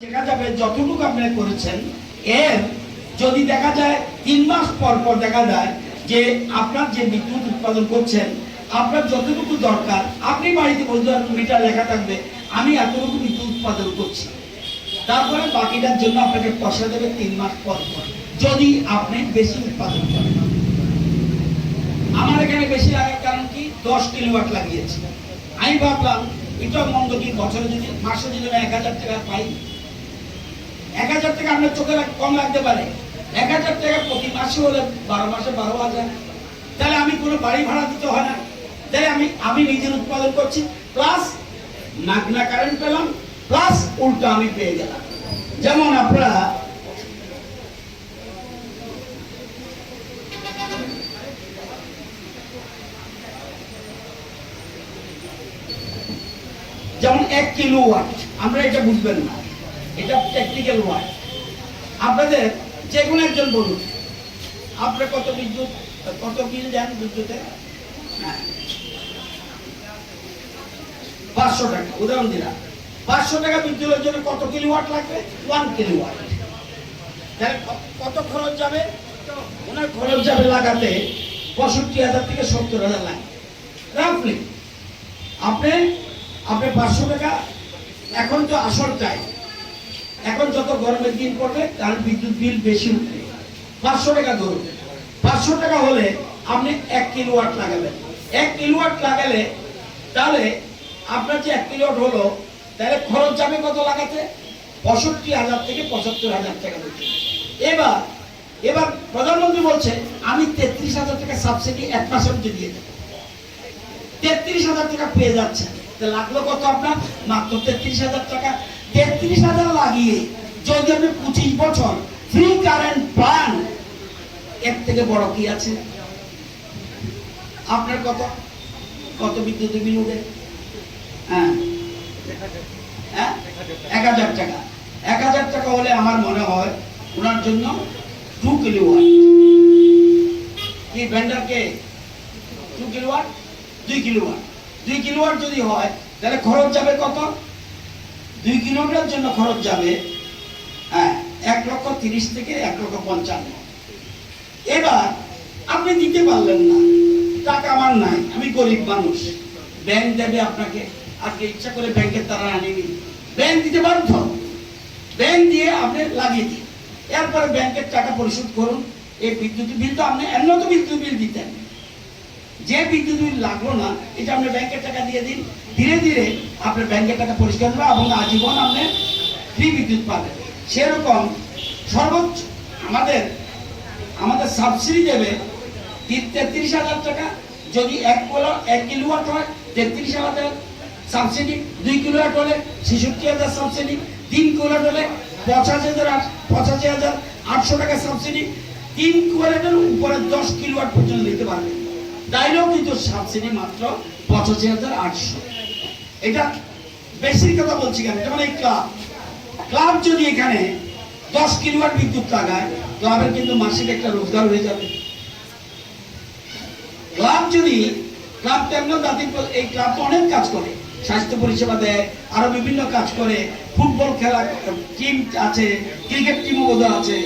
দেখা যাবে যতটুকু আপনি করেছেন এর যদি দেখা যায় 3 মাস পর পর দেখা যায় যে আপনার যে বিদ্যুৎ উৎপাদন করছেন আপনার যতটুকু দরকার আপনি বাড়িতে বলতে পারবেন মিটার লেখা থাকবে আমি এতটুকু বিদ্যুৎ উৎপাদন করছি, তারপরে বাকিটার জন্য আপনাকে পয়সা দেবে 3 মাস পর পর যদি আপনি বেশি উৎপাদন করেন। আমার এখানে বেশি লাগার কারণ কি 10 কিলোওয়াট লাগিয়েছি। আমি ভাবলাম এটা মন্দ কি, বছরে যদি মাসে যদি 1000 টাকা পাই, 1000 টাকা আপনার চোখে কম লাগতে পারে, 1000 টাকা প্রতি মাসে হলে 12 মাসে 12,000, তাহলে আমি কোনো বাড়ি ভাড়া দিতে হয় না, তাই আমি নিজের উৎপাদন করছি, প্লাস মাগনা কারেন্ট পেলাম, প্লাস উল্টো আমি পেয়ে গেলাম। যেমন আপনারা যেমন 1 কিলোওয়াট, আমরা এটা বুঝবেন না, এটা টেকনিক্যাল ওয়ার্ড। আপনাদের যে কোনো একজন বলুন আপনার কত বিদ্যুৎ, কত বিল দেন বিদ্যুতে? 500 টাকা উদাহরণ দিলাম। 500 টাকা বিদ্যুতের জন্য কত কিলোওয়াট লাগবে? 1 কিলোওয়াট। তাহলে কত খরচ যাবে? ওনার খরচ যাবে লাগাতে 65,000 থেকে 70,000 লাগে রাফলি। আপনি 500 টাকা, এখন তো আসল টাইম, এখন যত গরমের দিন পড়বে তার বিদ্যুৎ বিল বেশি উঠবে। 500 টাকা ধরুন, 500 টাকা হলে আপনি 1 কিলোওয়াট লাগাবেন। 1 কিলোওয়াট লাগালে তাহলে আপনার যে 1 কিলোওয়াট হলো, তাহলে খরচ যাবে কত লাগাতে? 65,000 থেকে 75,000 টাকা দিতে। এবার প্রধানমন্ত্রী বলছে আমি 33,000 টাকা সাবসিডি 1 মাসের মধ্যে দিয়ে দেবো। 33,000 টাকা পেয়ে যাচ্ছে, লাগলো কত আপনার? মাত্র 33,000 টাকা। 33,000 লাগিয়ে যদি আপনি 25 বছর ফ্রি কারেন্ট পান, এর থেকে বড় কি আছে? আপনার কত বিদ্যুৎ বিল উঠে? 1,000 টাকা। 1,000 টাকা হলে আমার মনে হয় ওনার জন্য 2 কিলোওয়াট, কি ভেন্ডারকে 2 কিলোওয়াট, 2 কিলোওয়াট, 2 কিলোওয়াট যদি হয় তাহলে খরচ যাবে কত? 2 কিলোওয়াটের জন্য খরচ যাবে 1,30,000 থেকে 1,55,000। এবার আপনি দিতে পারলেন না, টাকা আমার নাই, আমি গরিব মানুষ, ব্যাংক দেবে আপনাকে, আজকে ইচ্ছা করে ব্যাংকের তারা আনেনি, ব্যাংক দিতে বাধ্য, ব্যাংক দিয়ে আপনি লাগিয়ে দিন, এরপরে ব্যাংকের টাকা পরিশোধ করুন। এই বিদ্যুৎ বিল তো আপনি এমন তো বিদ্যুৎ বিল দিতেন, যে বিদ্যুৎ বিল লাগলো না এটা আপনি ব্যাংকের টাকা দিয়ে দিন, ধীরে ধীরে আপনার ব্যাংকের টাকা পরিষ্কার হবে এবং আজীবন আপনি ফ্রি বিদ্যুৎ পাবেন। সেরকম সর্বোচ্চ আমাদের সাবসিডি দেবে 33,000 টাকা। যদি 1 কিলোওয়াট হয় 33,000 সাবসিডি, 2 কিলোওয়াট হলে 66,000 সাবসিডি, 3 কিলোওয়াট হলে 85,800 টাকা সাবসিডি। 3 কিলোওয়াটের উপরে 10 কিলোওয়াট পর্যন্ত নিতে পারবেন, তাইলেও কিন্তু সাবসিডি মাত্র 85,800। এটা বেশির কথা বলছি কেন? যেমন এই ক্লাব যদি এখানে 10 কিলোওয়াট বিদ্যুৎ লাগায়, ক্লাবের কিন্তু মাসিক একটা রোজগার হয়ে যাবে। ক্লাব তেমন জাতির, এই ক্লাব তো অনেক কাজ করে, স্বাস্থ্য পরিষেবা দেয়, আরো বিভিন্ন কাজ করে, ফুটবল খেলা টিম আছে, ক্রিকেট টিমও বোধ আছে,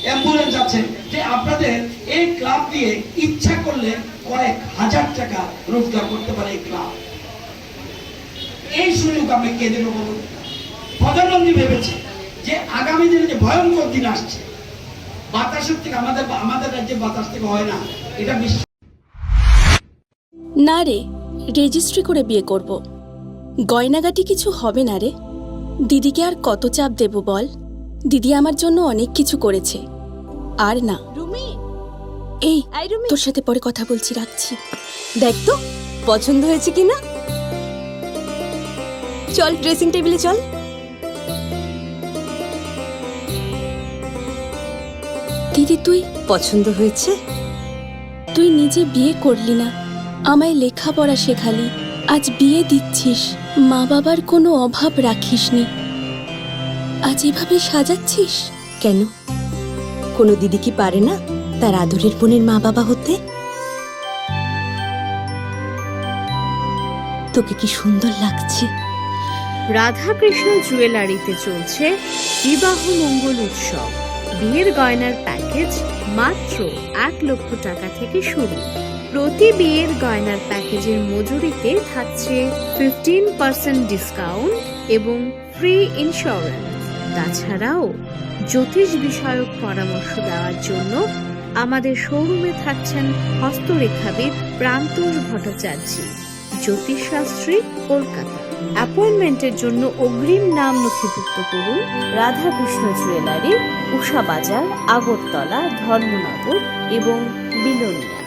অ্যাম্বুলেন্স আছে, যে আপনাদের এই ক্লাব দিয়ে ইচ্ছা করলে কয়েক হাজার টাকা রোজগার করতে পারে এই ক্লাব। এই সুযোগ আপনি কে দেবে বলুন? প্রধানমন্ত্রী ভেবেছে যে আগামী দিনে যে ভয়ঙ্কর দিন আসছে, বাতাসের থেকে আমাদের রাজ্যে বাতাস থেকে হয় না, এটা বিশ্ব না রে, রেজিস্ট্রি করে বিয়ে করব। গয়নাগাটি কিছু হবে না রে। দিদিকে আর কত চাপ দেব বল? দিদি আমার জন্য অনেক কিছু করেছে, আর না। এই তোর সাথে পরে কথা বলছি, রাখছি। দেখ তো পছন্দ হয়েছে কিনা। চল ড্রেসিং টেবিলে চল। দিদি তুই পছন্দ হয়েছে? তুই নিজে বিয়ে করলি না, আমায় লেখাপড়া শেখালি, আজ বিয়ে দিচ্ছিস, মা বাবার কোনো অভাব রাখিসনি, আজ এভাবে সাজাচ্ছিস কেন? কোনো দিদি কি পারে না তার আদরের বোনের মা বাবা হতে? তোকে কি সুন্দর লাগছে, রাধাকৃষ্ণ জুয়েলারিতে চলছে বিবাহ মঙ্গল উৎসব। বিয়ের গয়নার প্যাকেজ মাত্র 1 লক্ষ টাকা থেকে শুরু। প্রতি বিয়ের গয়নার প্যাকেজের মজুরিতে থাকছে 15% ডিসকাউন্ট এবং ফ্রি ইন্স্যুরেন্স। তাছাড়াও জ্যোতিষ বিষয়ক পরামর্শ দেওয়ার জন্য আমাদের শোরুমে থাকছেন হস্তরেখাবিদ প্রান্তোষ ভট্টাচার্য, জ্যোতিষশাস্ত্রী, কলকাতা। অ্যাপয়েন্টমেন্টের জন্য অগ্রিম নাম নথিভুক্ত করুন রাধাকৃষ্ণ জুয়েলারি, উষা বাজার, আগরতলা, ধর্মনগর এবং বিলোনিয়া।